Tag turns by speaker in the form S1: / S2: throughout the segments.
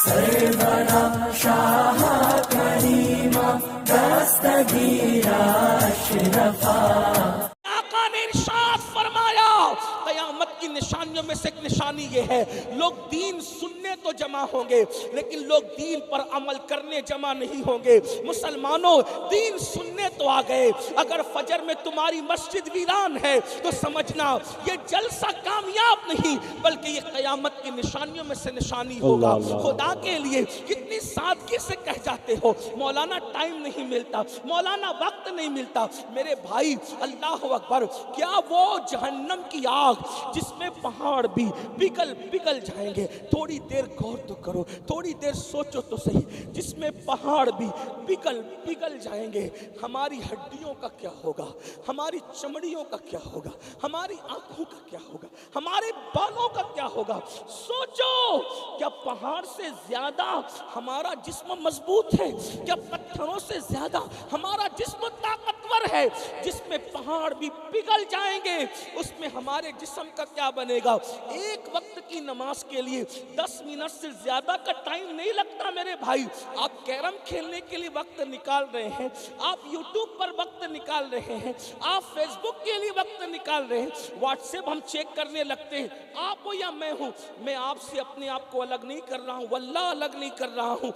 S1: सरवरा शाह करीमा दस्तगीरा अशरफा।
S2: आका ने इरशाद फरमाया, क़यामत की निशानियों में से एक निशानी ये है, लोग दीन सुनने तो जमा होंगे लेकिन लोग दीन पर अमल करने जमा नहीं होंगे। मुसलमानों, दीन सुनने तो आ गए, अगर फजर में तुम्हारी मस्जिद वीरान है तो समझना ये जलसा कामयाब नहीं बल्कि ये क़यामत की निशानियों में से निशानी होगा। खुदा के लिए कितनी सादगी से कह जाते हो, मौलाना टाइम नहीं मिलता, मौलाना वक्त नहीं मिलता। मेरे भाई, अल्लाह अकबर, क्या वो जहन्नम की आग जिसमें पहाड़ भी पिघल जाएंगे, थोड़ी देर गौर तो करो, थोड़ी देर सोचो तो सही, जिसमें पहाड़ भी पिघल जाएंगे, हमारी हड्डियों का क्या होगा, हमारी चमड़ियों का क्या होगा, हमारी आंखों का क्या होगा, हमारे बालों का क्या होगा। सोचो, क्या पहाड़ से ज्यादा हमारा जिस्म मजबूत है? क्या पत्थरों से ज्यादा हमारा जिस्म ताकतवर है? जिसमें पहाड़ भी पिघल जाएंगे उसमें हमारे जिस्म का क्या बनेगा? एक वक्त की नमाज के लिए 10 मिनट से ज्यादा का टाइम नहीं लगता मेरे भाई। आप कैरम खेलने के लिए वक्त निकाल रहे हैं, आप यूट्यूब पर वक्त निकाल रहे हैं, आप फेसबुक के लिए वक्त निकाल रहे हैं, व्हाट्सएप हम चेक करने लगते हैं। आप हो या मैं हूं, मैं आपसे अपने आप को अलग नहीं कर रहा हूं, वल्लाह अलग नहीं कर रहा हूं,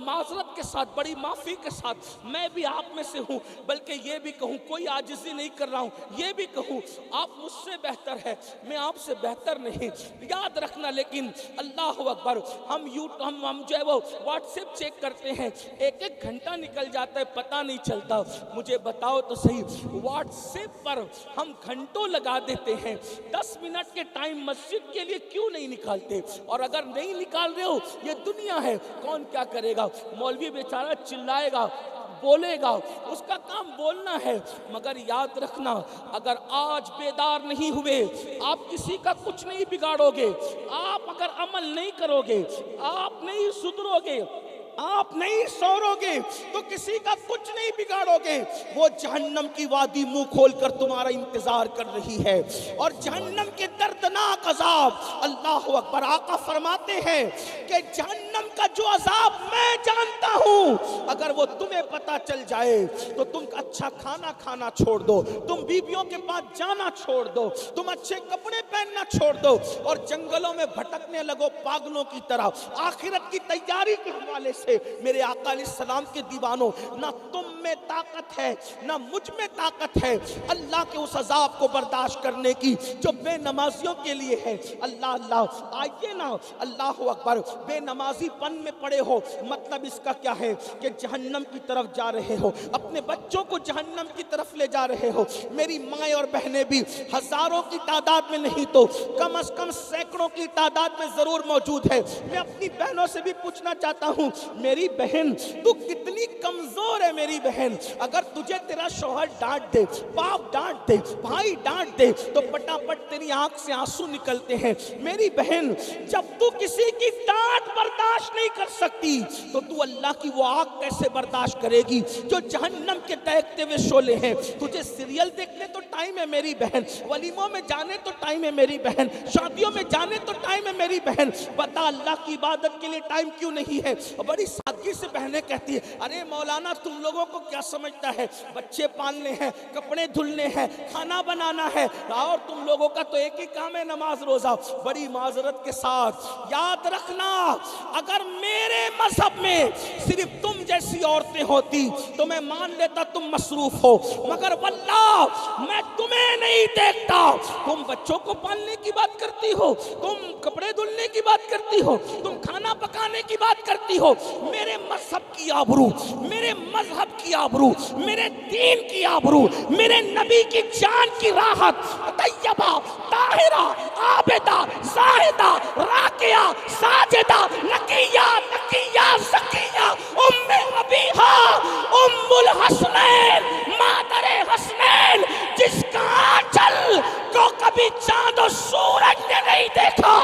S2: माजरत के साथ, बड़ी माफी के साथ मैं भी आप में से हूं, बल्कि ये भी कहूं कोई आजिज़ी नहीं कर रहा हूं, ये भी कहूं आप मुझसे बेहतर है, मैं आपसे बेहतर नहीं। याद रखना, लेकिन अल्लाह अकबर, हम जो है वो व्हाट्सएप चेक करते हैं, एक घंटा निकल जाता है पता नहीं चलता। मुझे बताओ तो सही, व्हाट्सएप पर हम घंटों लगा देते हैं, 10 मिनट के टाइम मस्जिद के लिए क्यों नहीं निकालते? और अगर नहीं निकाल रहे हो, ये दुनिया है, कौन क्या करेगा? मौलवी बेचारा चिल्लाएगा, बोलेगा, उसका काम बोलना है, मगर याद रखना, अगर आज बेदार नहीं हुए आप किसी का कुछ नहीं बिगाड़ोगे। आप अगर अमल नहीं करोगे, आप नहीं सुधरोगे, आप नहीं सौरोगे तो किसी का कुछ नहीं बिगाड़ोगे। वो जहन्नम की वादी मुंह खोलकर तुम्हारा इंतजार कर रही है, और जहन्नम के दर्दनाक अजाब, अल्लाह अकबर, आका फरमाते हैं कि जहन्नम का जो अजाब मैं जानता हूं, अगर वो तुम्हें पता चल जाए तो तुम अच्छा खाना खाना छोड़ दो, तुम बीवियों के पास जाना छोड़ दो, तुम अच्छे कपड़े पहनना छोड़ दो और जंगलों में भटकने लगो पागलों की तरह। आखिरत की तैयारी के हवाले से मेरे आका अलैहिस्सलाम के दीवानों, ना तुम में ताकत है ना मुझ में ताकत है अल्लाह के उस अजाब को बर्दाश्त करने की जो बेनमाजियों के लिए है। अल्लाह अल्लाह, आइए ना, अल्लाह अकबर, बेनमाजीपन में पड़े हो, मतलब इसका क्या है कि जहन्नम की तरफ जा रहे हो, अपने बच्चों को जहन्नम की तरफ ले जा रहे हो। मेरी माएँ और बहनें भी हजारों की तादाद में नहीं तो कम से कम सैकड़ों की तादाद में जरूर मौजूद है। मैं अपनी बहनों से भी पूछना चाहता हूँ, मेरी बहन तू कितनी कमजोर है मेरी बहन। अगर तुझे तेरा शौहर डांट दे, बाप डांट दे, भाई डांट दे तो फटाफट तेरी आंख से आंसू निकलते हैं। मेरी बहन, जब तू किसी की डांट बर्दाश्त नहीं कर सकती तो तू अल्लाह की वो आग कैसे बर्दाश्त करेगी जो जहन्नम के दहकते हुए शोले हैं। तुझे सीरियल देखने तो टाइम है मेरी बहन, वलीमों में जाने तो टाइम है मेरी बहन, शादियों में जाने तो टाइम है मेरी बहन, बता अल्लाह की इबादत के लिए टाइम क्यों नहीं है? बड़ी सादगी से बहनें कहती है, अरे मौलाना तुम लोगों को क्या समझता है, बच्चे पालने हैं, कपड़े धुलने हैं, खाना बनाना है, और तुम लोगों का तो एक ही काम है, नमाज रोजा। बड़ी माजरत के साथ याद रखना, अगर मेरे मजहब में सिर्फ तुम जैसी औरतें होती तो मैं मान लेता तुम मसरूफ हो, मगर वल्लाह मैं तुम्हें नहीं देखता। तुम बच्चों को पालने की बात करती हो, तुम कपड़े धुलने की बात करती हो, तुम खाना पकाने की बात करती हो। मेरे मजहब की आबरू, मेरे मजहब की आबरू, मेरे दीन की आबरू, मेरे नबी की जान की राहत, तैयबा, ताहिरा, आबिदा, जाहिदा, राकिया, साजिदा, नकिया, नकिया, ज़किया, उम्मे अबीहा, उम्मुल हसनैन, मादरे हसनैन, जिसका आंचल को कभी चांद और सूरज ने नहीं देखा,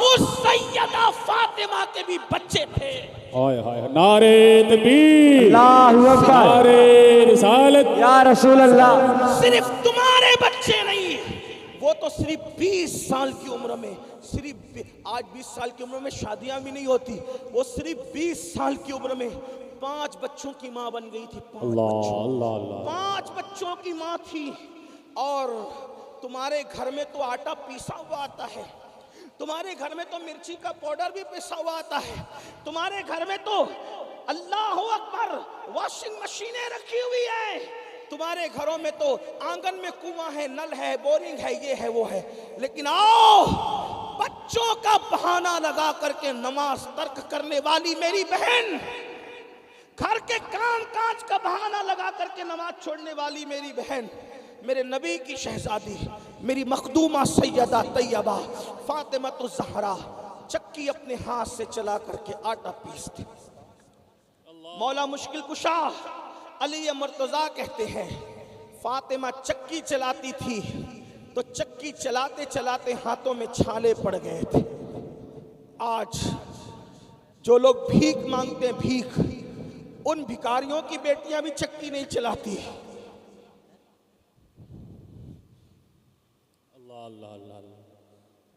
S2: उस सैयदा फातिमा के भी बच्चे थे।
S3: हाय हाय, नारे तकबीर,
S4: अल्लाहू अकबर,
S3: नारे रिसालत,
S4: या रसूल अल्लाह।
S2: सिर्फ तुम्हारे बच्चे नहीं, वो तो सिर्फ 20 साल की उम्र में सिर्फ आज 20 साल की उम्र में शादियां भी नहीं होती, वो सिर्फ 20 साल की उम्र में 5 बच्चों की माँ बन गई थी। 5 बच्चों,
S3: अल्लाह अल्लाह
S2: 5 बच्चों की माँ थी। और तुम्हारे घर में तो आटा पीसा हुआ आता है, तुम्हारे घर में तो मिर्ची का पाउडर भी पिसा हुआ आता है, तुम्हारे घर में तो अल्लाह अकबर वॉशिंग मशीनें रखी हुई है, तुम्हारे घरों में तो आंगन में कुआं है, नल है, बोरिंग है, ये है वो है। लेकिन आओ, बच्चों का बहाना लगा करके नमाज तर्क करने वाली मेरी बहन, घर के काम काज का बहाना लगा करके नमाज छोड़ने वाली मेरी बहन, मेरे नबी की शहजादी, मेरी मखदूमा सैयदा तैयबा फातिमा तो ज़हरा चक्की अपने हाथ से चला करके आटा पीसती। मौला मुश्किल कुशा अली मुर्तज़ा कहते हैं, फातिमा चक्की चलाती थी तो चक्की चलाते चलाते हाथों में छाले पड़ गए थे। आज जो लोग भीख मांगते हैं, भीख, उन भिखारियों की बेटियां भी चक्की नहीं चलाती।
S3: अल्लाह अल्लाह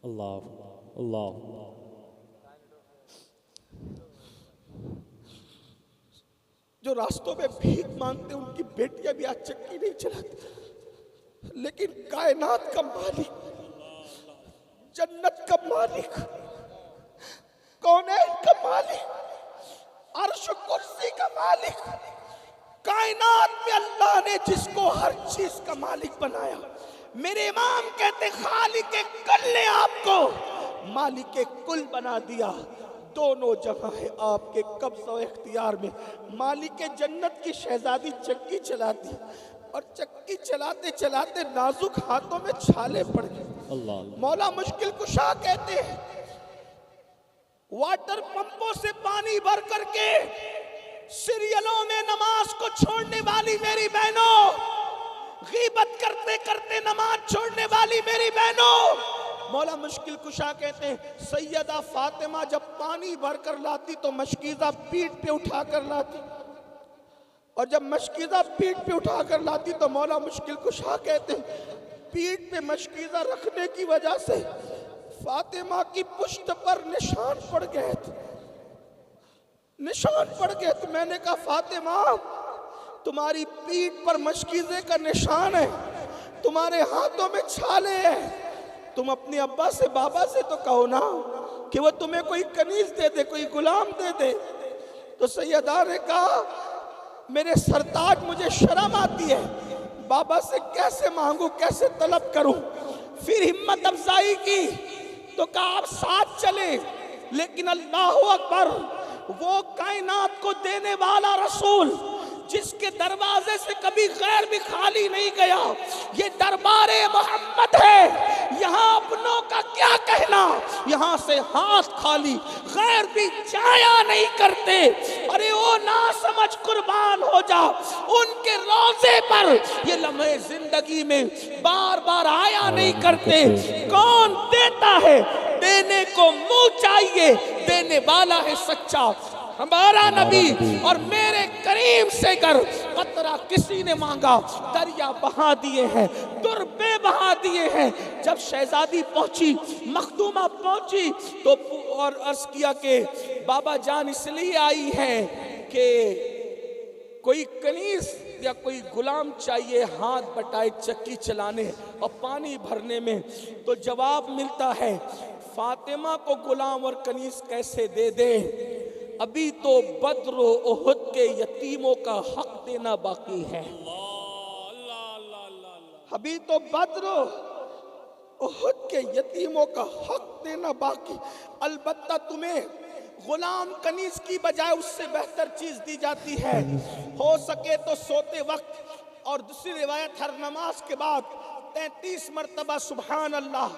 S3: अल्लाह अल्लाह अल्लाह।
S2: जो रास्तों में भीख मांगते उनकी बेटियां भी आज चक्की नहीं चलाती। लेकिन कायनात का मालिक, जन्नत का मालिक, कौनैन का मालिक, अर्श कुर्सी का मालिक, कायनात में अल्लाह ने जिसको हर चीज का मालिक बनाया, मेरे इमाम कहते खालिक कुल ने आपको मालिक कुल बना दिया। दोनों जगह है आपके कब्ज़ और इख्तियार में। मालिक जन्नत की शहजादी चक्की चलाती और चक्की चलाते चलाते नाजुक हाथों में छाले पड़ गए। मौला मुश्किल कुशा कहते हैं, वाटर पंपों से पानी भर करके सीरियलों में नमाज को छोड़ने वाली मेरी बहनों, गीबत करते करते नमाज छोड़ने वाली मेरी बहनों, मौला मुश्किल कुशा कहते हैं सैयदा फातिमा जब पानी भर कर लाती तो मशकीज़ा पीठ पे उठा कर लाती, और जब मशकीज़ा पीठ पे उठा कर लाती तो मौला मुश्किल कुशा कहते हैं पीठ पे मशकीज़ा रखने की वजह से फातिमा की पुश्त पर निशान पड़ गए थे, निशान पड़ गए थे। मैंने कहा फातिमा, तुम्हारी पीठ पर मशकीज़े का निशान है, तुम्हारे हाथों में छाले हैं, तुम अपने अब्बा से बाबा से तो कहो ना कि वो तुम्हें कोई कनीज दे दे, कोई गुलाम दे दे। तो सैयदा ने कहा मेरे सरताज, मुझे शर्म आती है, बाबा से कैसे मांगू, कैसे तलब करूं। फिर हिम्मत अफजाई की तो कहा आप साथ चले, लेकिन अल्लाह अकबर, वो कायनात को देने वाला रसूल जिसके दरवाजे से कभी गैर भी खाली नहीं गया, ये दरबारे मोहम्मद है, यहाँ अपनों का क्या कहना, यहाँ से हाथ खाली, गैर भी जाया नहीं करते। अरे वो ना समझ कुर्बान हो जा, उनके रोजे पर ये लम्हे जिंदगी में बार बार आया नहीं करते। कौन देता है, देने को मुंह चाहिए, देने वाला है सच्चा हमारा नबी। और मेरे करीम से कर कतरा किसी ने मांगा, दरिया बहा दिए हैं, दुर्बे बहा दिए हैं। जब शहजादी पहुंची, मखदूमा पहुंची तो और अर्ज किया कि बाबा जान इसलिए आई है कि कोई कनीज या कोई गुलाम चाहिए हाथ बटाए चक्की चलाने और पानी भरने में। तो जवाब मिलता है फातिमा को गुलाम और कनीज कैसे दे दे, अभी तो बद्र उहुद के यतीमों का हक देना बाकी है। अभी तो बद्र उहुद के यतीमों का हक देना बाकी। अलबत्ता तुम्हें गुलाम कनीज की बजाय उससे बेहतर चीज दी जाती है। हो सके तो सोते वक्त, और दूसरी रिवायत हर नमाज के बाद 33 मरतबा सुभान अल्लाह,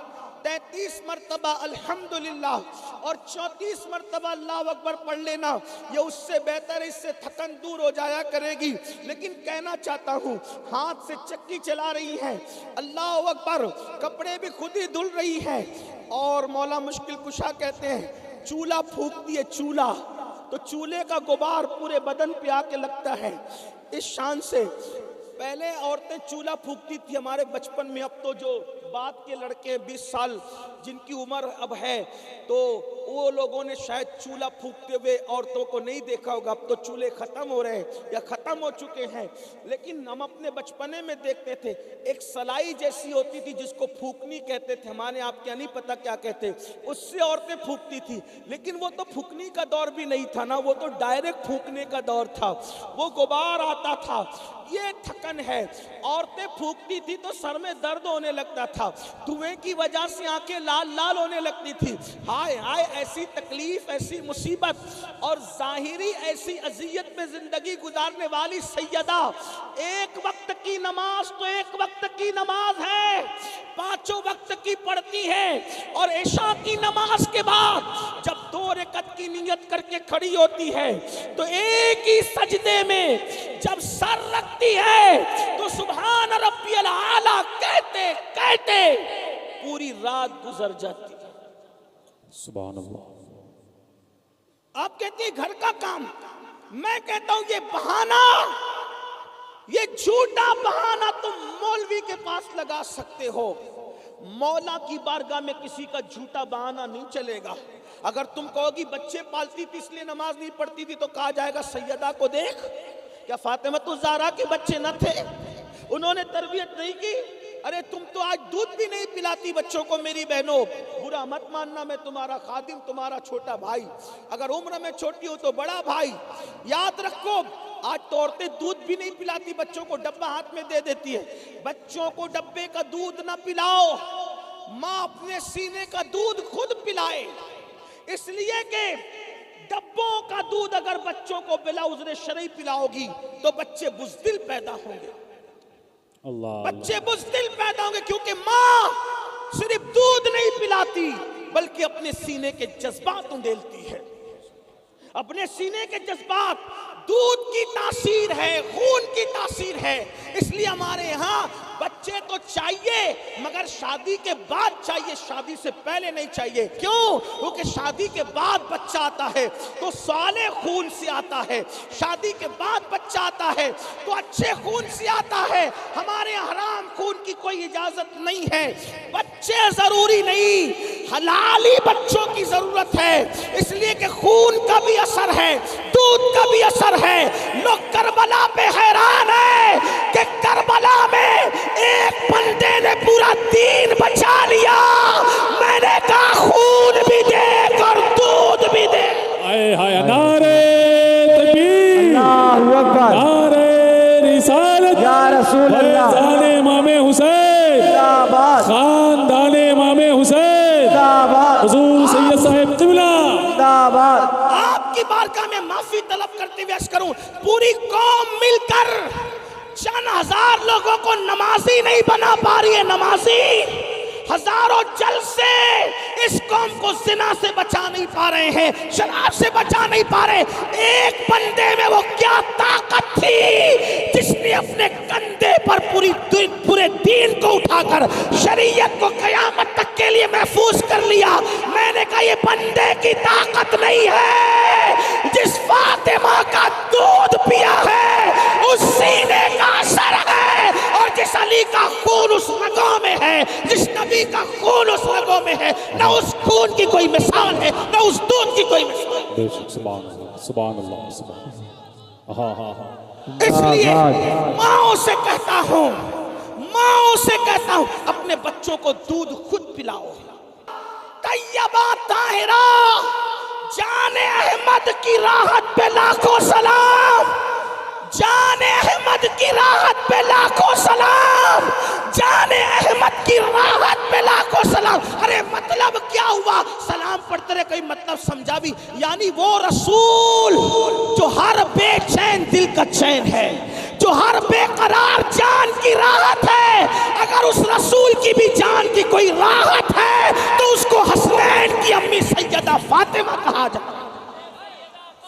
S2: 33 मरतबा अल्हम्दुलिल्लाह और 34 मरतबा अल्लाह अकबर पढ़ लेना। ये उससे बेहतर है, इससे थकन दूर हो जाया करेगी। लेकिन कहना चाहता हूँ, हाथ से चक्की चला रही है, अल्लाह अकबर, कपड़े भी खुद ही धुल रही है। और मौला मुश्किल कुशा कहते हैं चूल्हा फूकती है, चूल्हा, तो चूल्हे का गुबार पूरे बदन पे आके लगता है। इस शान से पहले औरतें चूल्हा फूकती थी हमारे बचपन में, अब तो जो बाद के लड़के 20 साल जिनकी उम्र अब है, तो वो लोगों ने शायद चूल्हा फूंकते हुए औरतों को नहीं देखा होगा। अब तो चूल्हे खत्म हो रहे हैं या खत्म हो चुके हैं, लेकिन हम अपने बचपने में देखते थे एक सलाई जैसी होती थी जिसको फूकनी कहते थे, हमारे आपके नहीं पता क्या कहते, उससे औरतें फूकती थी। लेकिन वो तो फूकनी का दौर भी नहीं था ना, वो तो डायरेक्ट फूकने का दौर था, वो गुबार आता था। ये थकन है। औरतें फूकती थी तो सर में दर्द होने लगता था, धुएं की वजह से आंखें लाल लाल होने लगती थी। हाय हाय, ऐसी तकलीफ, ऐसी मुसीबत और जाहिरी ऐसी अजियत में जिंदगी गुजारने वाली सैयदा, एक वक्त की नमाज तो एक वक्त की नमाज है, 5 वक्त की पढ़ती है। और इशा की नमाज के बाद जब 2 रकअत की नियत करके खड़ी होती है तो एक ही सजदे में जब सर रखती है तो सुभान रब्बियल आला कहते कहते पूरी रात गुजर जाती है।
S3: सुभान अल्लाह।
S2: आप कहते हैं घर का काम, मैं कहता हूं ये बहाना, ये झूठा बहाना तुम मौलवी के पास लगा सकते हो, मौला की बारगाह में किसी का झूठा बहाना नहीं चलेगा। अगर तुम कहोगी बच्चे पालती थी इसलिए नमाज नहीं पढ़ती थी, तो कहा जाएगा सैयदा को देख, क्या फातिमा ज़हरा के बच्चे न थे, उन्होंने तरबियत नहीं की? अरे तुम तो आज दूध भी नहीं पिलाती बच्चों को। मेरी बहनों, बुरा मत मानना, मैं तुम्हारा खादिम, तुम्हारा छोटा भाई, अगर उम्र में छोटी हो तो बड़ा भाई। याद रखो, आज तो औरतें दूध भी नहीं पिलाती बच्चों को, डब्बा हाथ में दे देती है। बच्चों को डब्बे का दूध ना पिलाओ, माँ अपने सीने का दूध खुद पिलाए, इसलिए कि डब्बों का दूध अगर बच्चों को बिला उज़्र शरई पिलाओगी तो बच्चे बुज़दिल पैदा होंगे।
S3: अल्लाह,
S2: बच्चे बुज़दिल पैदा होंगे, क्योंकि माँ सिर्फ दूध नहीं पिलाती बल्कि अपने सीने के जज्बात उंडेलती है। अपने सीने के जज्बात, दूध की तासीर है, खून की तासीर है। इसलिए हमारे यहाँ बच्चे तो चाहिए मगर शादी के बाद चाहिए, शादी से पहले नहीं चाहिए। क्यों? क्योंकि शादी के बाद बच्चा आता है तो साले खून से आता है, शादी के बाद बच्चा आता है तो अच्छे खून से आता है। हमारे हराम खून की कोई इजाजत नहीं है। बच्चे जरूरी नहीं, हलाली बच्चों की जरूरत है, इसलिए कि खून का भी असर है, दूध का भी असर है। लोग करबला पे हैरान है कि करबला में एक बंदे ने पूरा दीन बचा लिया। मैंने कहा खून भी दे और दूध भी दे।
S3: हाय हाय, नारे तकबीर,
S4: अल्लाहू अकबर,
S3: नारे रिसालत,
S4: या रसूल अल्लाह,
S3: फैज़ान इमाम हुसैन
S4: जिंदाबाद,
S3: खानदान इमाम हुसैन,
S4: जिंदाबाद,
S3: हुजूर सैयद साहिब क़िबला
S4: जिंदाबाद।
S2: आपकी बारगाह में माफी तलब करते हुए अर्ज़ करूं, पूरी कौम मिलकर चंद हजार लोगों को नमाजी नहीं बना पा रही है। नमाजी हजारों जलसे इस कौम को जिना से बचा नहीं पा रहे हैं, शराब से बचा नहीं पा रहे। एक बंदे में वो क्या ताकत थी जिसने अपने कंधे पर पूरे दीन को उठाकर शरीयत को कयामत तक के लिए महफूज कर लिया। मैंने कहा ये बंदे की ताकत नहीं है, जिस फातिमा का दूध पिया है उस सीने का असर है, और जिस अली का खून उस रगों में है, जिस नबी का खून उस रगों में है, न उस खून की कोई मिसाल है, न उस दूध की कोई मिसाल।
S3: बेशक, सुभान अल्लाह, सुभान अल्लाह, सुभान। हाँ हाँ हाँ,
S2: इसलिए माओ से कहता हूँ, माओ से कहता हूँ, अपने बच्चों को दूध खुद पिलाओ। तैयबा ताहिरा जाने अहमद की राहत पे लाखों सलाम, जाने अहमद की राहत पे लाखों सलाम, जाने अहमद की राहत पे लाखों सलाम। अरे मतलब क्या हुआ? सलाम पढ़ते रहे, कोई मतलब समझा भी? यानी वो रसूल जो हर बेचैन दिल का चैन है, जो हर बेकरार जान की राहत है, अगर उस रसूल की भी जान की कोई राहत है तो उसको हसनैन की अम्मी सैयदा फातिमा कहा जाए।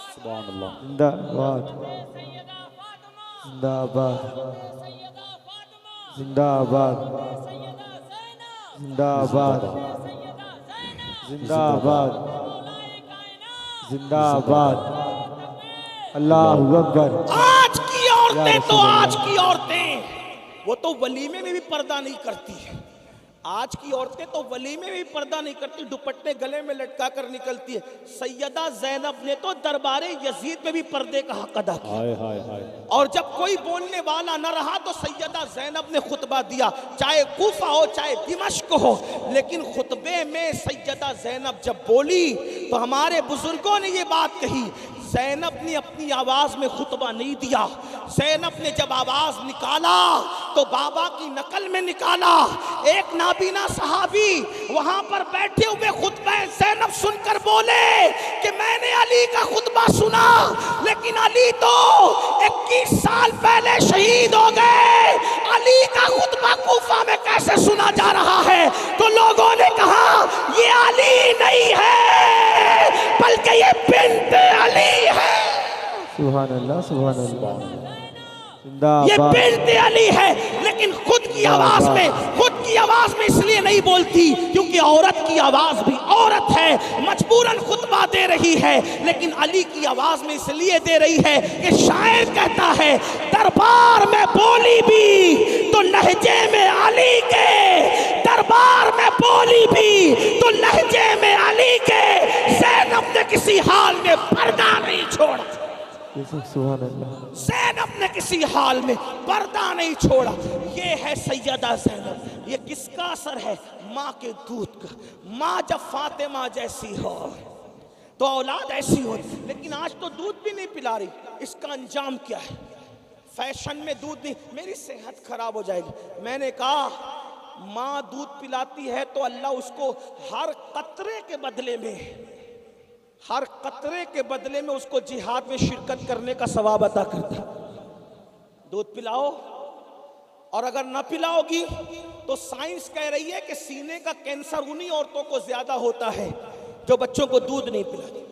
S3: सुभान अल्लाह,
S4: जिंदाबाद, जिंदाबाद, जिंदाबाद, जिंदाबाद, जिंदाबाद, जिंदाबाद, अल्लाहू अकबर।
S2: आज की औरतें तो आज की औरतें वो तो वलीमे में भी पर्दा नहीं करती है, आज की औरतें तो वली में भी पर्दा नहीं करती, दुपट्टे गले में लटका कर निकलती है। सैयदा ज़ैनब ने तो दरबारे यजीद में भी पर्दे का हक अदा किया।
S3: हाय हाय हाय।
S2: और जब कोई बोलने वाला न रहा तो सैयदा ज़ैनब ने खुतबा दिया, चाहे कूफा हो चाहे दिमश्क हो। लेकिन खुतबे में सैयदा ज़ैनब जब बोली तो हमारे बुजुर्गों ने ये बात कही, ज़ैनब ने अपनी आवाज में खुतबा नहीं दिया। ज़ैनब ने जब आवाज निकाला तो बाबा की नकल में निकाला। एक नाबीना सहाबी वहां पर बैठे हुए खुतबा ज़ैनब सुनकर बोले कि मैंने अली का खुतबा सुना, लेकिन अली तो 21 साल पहले शहीद हो गए, अली का खुतबा कूफा में कैसे सुना जा रहा है? तो लोगों ने कहा ये अली नहीं है बल्कि ये बिन्ते अली है।
S4: सुभान अल्लाह, सुभान अल्लाह,
S2: ये
S4: जिंदाबाद।
S2: बिन्ते अली है। लेकिन खुद की आवाज में इसलिए नहीं बोलती क्योंकि औरत की आवाज भी औरत है, मजबूरन खुतबा दे रही है। लेकिन अली की आवाज में इसलिए दे रही है कि शायर कहता है, दरबार में बोली भी तो लहजे में अली के, दरबार में बोली भी तो लहजे में अली के। ज़ैनब ने किसी हाल में पर्दा नहीं छोड़ा,
S4: सुभान अल्लाह।
S2: ज़ैनब ने किसी हाल में पर्दा नहीं छोड़ा। ये है सैयदा ज़ैनब। ये किसका असर है? माँ के दूध का। माँ जब फातिमा जैसी हो तो औलाद ऐसी हो। लेकिन आज तो दूध भी नहीं पिला रही। इसका अंजाम क्या है? फैशन में दूध नहीं, मेरी सेहत खराब हो जाएगी। मैंने कहा माँ दूध पिलाती है तो अल्लाह उसको हर कतरे के बदले में उसको जिहाद में शिरकत करने का सवाब अता करता। दूध पिलाओ, और अगर न पिलाओगी तो साइंस कह रही है कि सीने का कैंसर उन्हीं औरतों को ज्यादा होता है जो बच्चों को दूध नहीं पिलाती।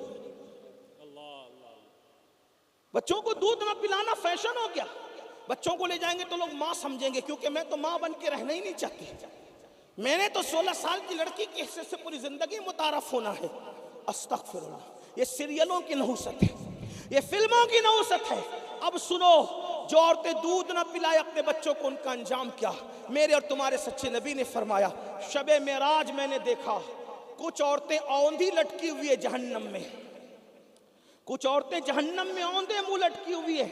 S2: बच्चों को दूध न पिलाना फैशन हो गया। बच्चों को ले जाएंगे तो लोग माँ समझेंगे, क्योंकि मैं तो माँ बन के रहना ही नहीं चाहती। मैंने तो 16 साल की लड़की के हिस्से से पूरी जिंदगी मुतारफ होना है। अस्तगफिरुल्लाह। ये सीरियलों की नहुसत है, ये फिल्मों की नहुसत है। अब सुनो, जो औरतें दूध न पिलाए अपने बच्चों को, उनका अंजाम क्या? मेरे और तुम्हारे सच्चे नबी ने फरमाया, शबे मेराज मैंने देखा कुछ औरतें औंधी लटकी हुई है जहन्नम में, कुछ औरतें जहन्नम में औंधे मुंह लटकी हुई है,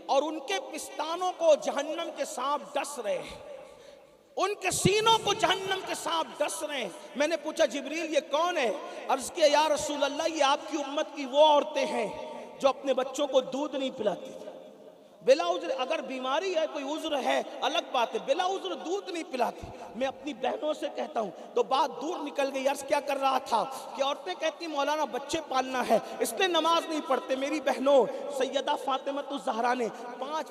S2: और उनके पिस्तानों को जहन्नम के सांप डस रहे हैं, उनके सीनों को जहन्नम के सांप डस रहे हैं। मैंने पूछा, जिब्रील ये कौन है? अर्ज किया, या रसूल अल्लाह, ये आपकी उम्मत की वो औरतें हैं जो अपने बच्चों को दूध नहीं पिलाती। बिला उज्र, अगर बीमारी है, कोई उज्र है, अलग बात है, बिला उज्र दूध नहीं पिलाती। मैं अपनी बहनों से कहता हूँ तो बात दूर निकल गई। अर्ज क्या कर रहा था कि औरतें कहती मौलाना बच्चे पालना है इसलिए नमाज नहीं पढ़ते। मेरी बहनों, सैयदा फातिमा ने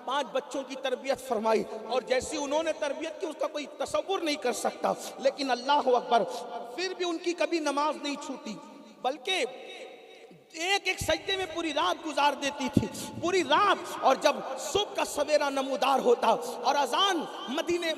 S2: 5 बच्चों की तरबियत फरमाई, और जैसी उन्होंने तरबियत की उसका कोई तसव्वुर नहीं कर सकता। लेकिन अल्लाह अकबर, फिर भी उनकी कभी नमाज नहीं छूटी, बल्कि एक सजदे में पूरी रात गुजार देती थी, पूरी रात। और जब सुबह का सवेरा नमूदार होता और अजान मदीने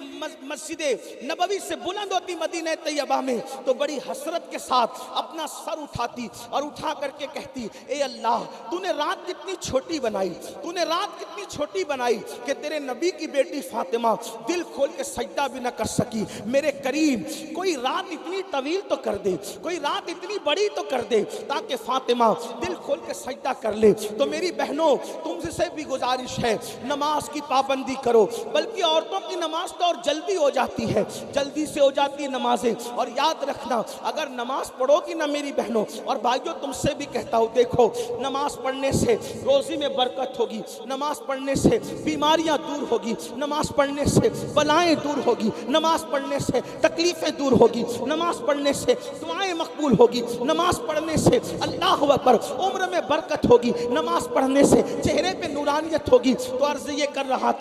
S2: मस्जिद नबवी से बुलंद होती मदीने तैयबा में, तो बड़ी हसरत के साथ अपना सर उठाती और उठा करके कहती, ए अल्लाह, तूने रात कितनी छोटी बनाई, तूने रात कितनी छोटी बनाई कि तेरे नबी की बेटी फातिमा दिल खोल के सजदा भी न कर सकी। मेरे करीम, कोई रात इतनी तवील तो कर दे, कोई रात इतनी बड़ी तो कर दे ताकि फातिमा दिल खोल के सजदा कर ले। तो मेरी बहनों, तुमसे भी गुजारिश है, नमाज की पाबंदी करो। बल्कि औरतों की नमाज तो और जल्दी हो जाती है, जल्दी से हो जाती है नमाजें। और याद रखना, अगर नमाज पढ़ोगी ना मेरी बहनों और भाइयों, तुमसे भी कहता हूँ, देखो, नमाज पढ़ने से रोजी में बरकत होगी, नमाज पढ़ने से बीमारियां दूर होगी, नमाज पढ़ने से बलाएं दूर होगी, नमाज पढ़ने से तकलीफें दूर होगी, नमाज पढ़ने से दुआएं मकबूल होगी, नमाज पढ़ने से अल्लाह अकबर उम्र में बरकत होगी, नमाज पढ़ने से चेहरे पे नूरानियत होगी। तो अर्ज ये कर रहा था।